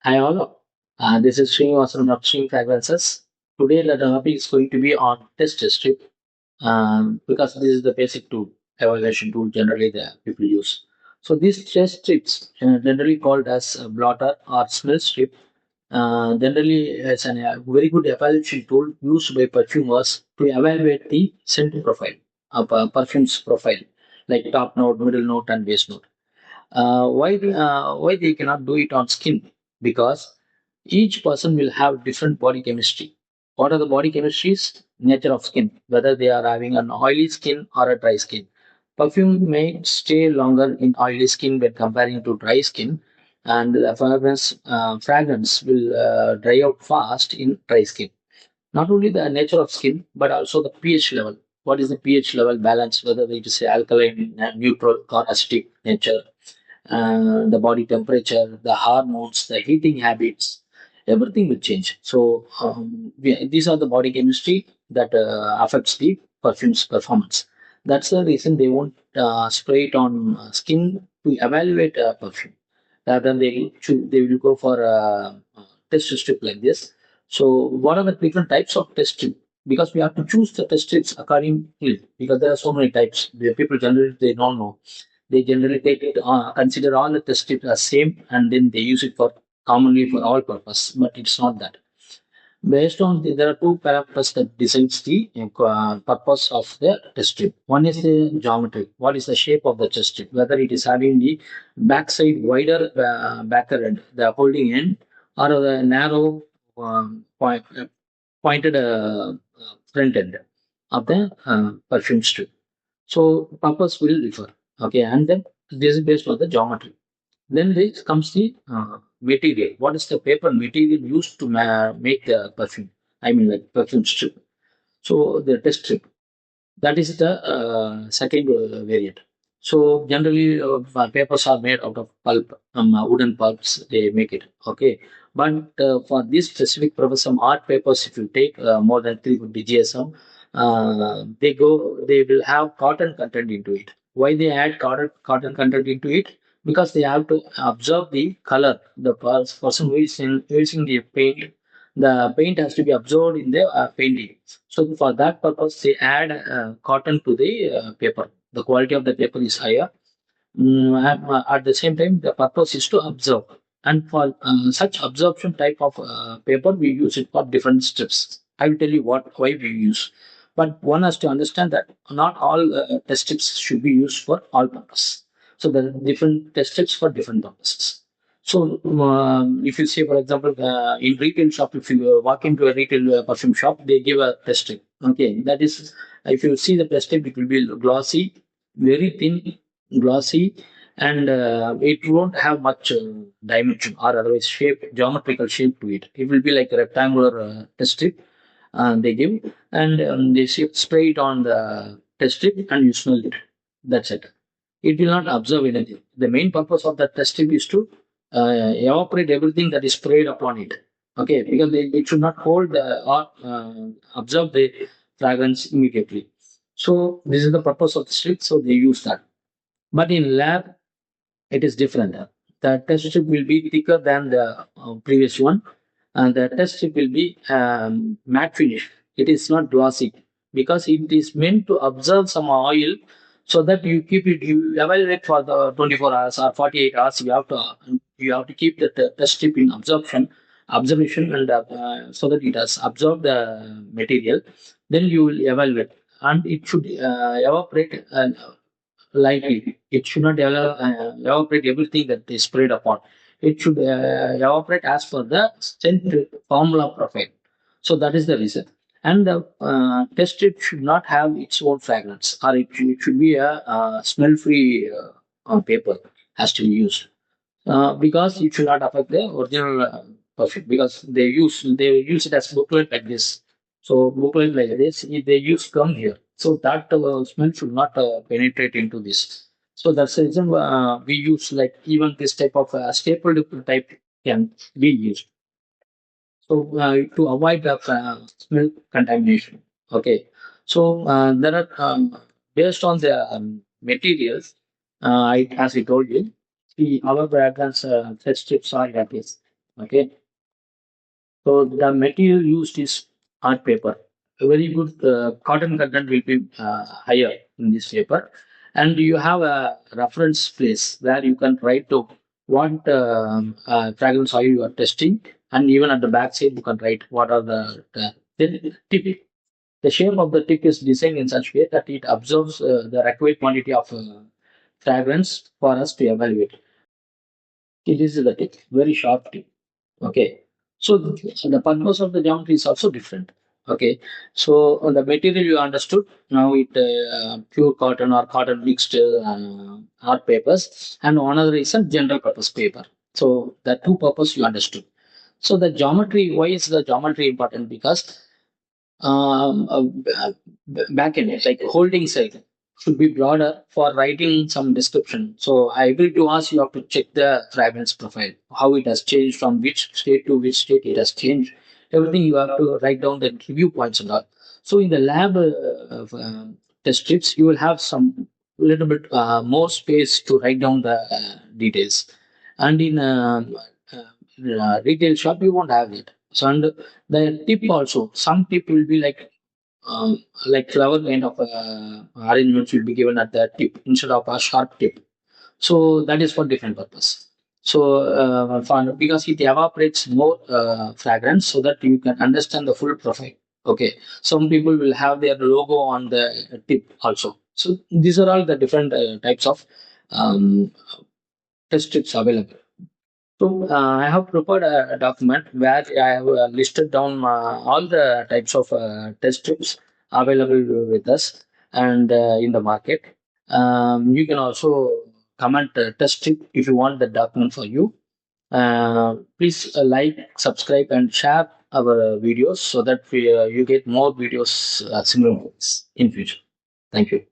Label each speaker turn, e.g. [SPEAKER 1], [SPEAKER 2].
[SPEAKER 1] Hi all, this is Srinivasan from Upstream Fragrances. Today the topic is going to be on test strip because this is the basic tool, evaluation tool generally the people use. So these test strips, generally called as a blotter or smell strip, generally it's a very good evaluation tool used by perfumers to evaluate the scent profile of a perfume's profile, like top note, middle note, and base note. Why they cannot do it on skin? Because each person will have different body chemistry. What are the body chemistries? Nature of skin, whether they are having an oily skin or a dry skin. Perfume may stay longer in oily skin when comparing to dry skin, and the fragrance will dry out fast in dry skin. Not only the nature of skin, but also the pH level. What is the pH level balance? Whether it is alkaline, neutral, or acidic nature, the body temperature, the hormones, the heating habits, everything will change. So these are the body chemistry that affects the perfume's performance. That's the reason they won't spray it on skin to evaluate a perfume. Rather than they will go for a test strip like this. So what are the different types of test strip? Because we have to choose the test strips accordingly because there are so many types. The people generally they don't know, they generally take it, consider all the test strips as same, and then they use it for commonly for all purpose. But it's not that. Based on there are two parameters that decides the purpose of the test strip. One is the geometry. What is the shape of the test strip? Whether it is having the backside wider backer end, the holding end, or the narrow pointed front end of the perfume strip. So purpose will differ. Okay, and then this is based on the geometry. Then there comes the material. What is the paper material used to make the perfume? I mean, like perfume strip. So the test strip. That is the second variant. So generally, papers are made out of pulp, wooden pulps. They make it. Okay, but for this specific purpose, some art papers, if you take more than 350 GSM, They will have cotton content into it. Why they add cotton content into it? Because they have to absorb the color. The person who is using the paint, the paint has to be absorbed in the painting. So for that purpose, they add cotton to the paper. The quality of the paper is higher. At the same time, the purpose is to absorb. And for such absorption type of paper, we use it for different strips. I will tell you why we use. But one has to understand that not all test strips should be used for all purpose. So there are different test strips for different purposes. So if you say, for example, in retail shop, if you walk into a retail perfume shop, they give a test strip. Okay, that is, if you see the test strip, it will be glossy, very thin, glossy, and it won't have much dimension or otherwise shape, geometrical shape to it. It will be like a rectangular test strip they give, and they spray it on the test strip and you smell it. That's it. It will not absorb anything. The main purpose of the test strip is to evaporate everything that is sprayed upon it. Okay, because it should not hold or absorb the fragrance immediately. So this is the purpose of the strip. So they use that. But in lab, it is different. The test strip will be thicker than the previous one, and the test strip will be matte finish. It is not glossy because it is meant to absorb some oil, so that you keep it. You evaluate for the 24 hours or 48 hours. You have to keep the test strip in observation, and so that it has absorbed the material. Then you will evaluate, and it should evaporate. Lightly. It should not evaporate everything that is sprayed upon. It should evaporate as per the scent formula profile. So that is the reason. And the test strip should not have its own fragrance, or it should be a smell-free paper has to be used because it should not affect the original perfume because they use it as booklet like this. So booklet like this, if they use gum here, so that smell should not penetrate into this. So that's the reason we use like even this type of staple type can be used. So to avoid the smell contamination. Okay. So there are based on the materials, as I told you, our fragrance test strips are like this. Okay, so the material used is art paper. A very good cotton content will be higher in this paper, and you have a reference place where you can write to what fragrance oil you are testing, and even at the back side you can write what are the tip. The shape of the tip is designed in such way that it absorbs the required quantity of fragrance for us to evaluate. It is the tip, very sharp tip. Okay. So the purpose of the geometry is also different. Okay. So the material you understood, now it pure cotton or cotton mixed art papers, and another is a general purpose paper. So the two purpose you understood. So the geometry, why is the geometry important? Because back end, like holding side, should be broader for writing some description. So I will to ask you have to check the fragrance profile, how it has changed from which state to which state it has changed. Everything you have to write down the review points and all. So in the lab test strips, you will have some little bit more space to write down the details, and in retail shop you won't have it. So and the tip also, some tip will be like flower kind of arrangements will be given at the tip instead of a sharp tip. So that is for different purpose. So because it evaporates more fragrance, so that you can understand the full profile. Okay, some people will have their logo on the tip also. So these are all the different types of um, test strips available. So I have prepared a document where I have listed down all the types of test strips available with us and in the market. You can also comment test strip if you want the document for you. Please like, subscribe, and share our videos so that you get more videos similar to this in future. Thank you.